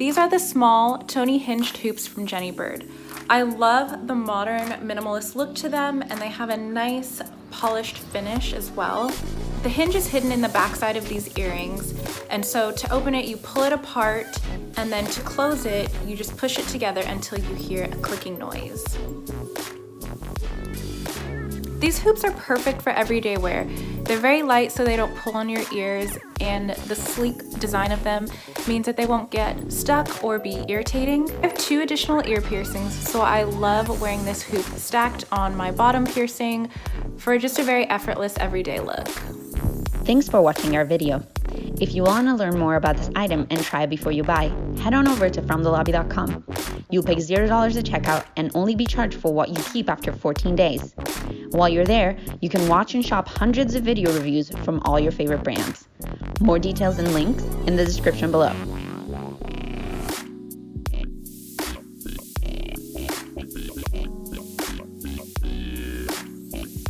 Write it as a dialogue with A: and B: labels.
A: These are the small Toni hinged hoops from Jenny Bird. I love the modern minimalist look to them, and they have a nice polished finish as well. The hinge is hidden in the backside of these earrings, and so to open it, you pull it apart, and then to close it, you just push it together until you hear a clicking noise. These hoops are perfect for everyday wear. They're very light so they don't pull on your ears, and the sleek design of them means that they won't get stuck or be irritating. I have 2 additional ear piercings, so I love wearing this hoop stacked on my bottom piercing for just a very effortless everyday look.
B: Thanks for watching our video. If you want to learn more about this item and try it before you buy, head on over to fromthelobby.com. You'll pay $0 at checkout and only be charged for what you keep after 14 days. While you're there, you can watch and shop hundreds of video reviews from all your favorite brands. More details and links in the description below.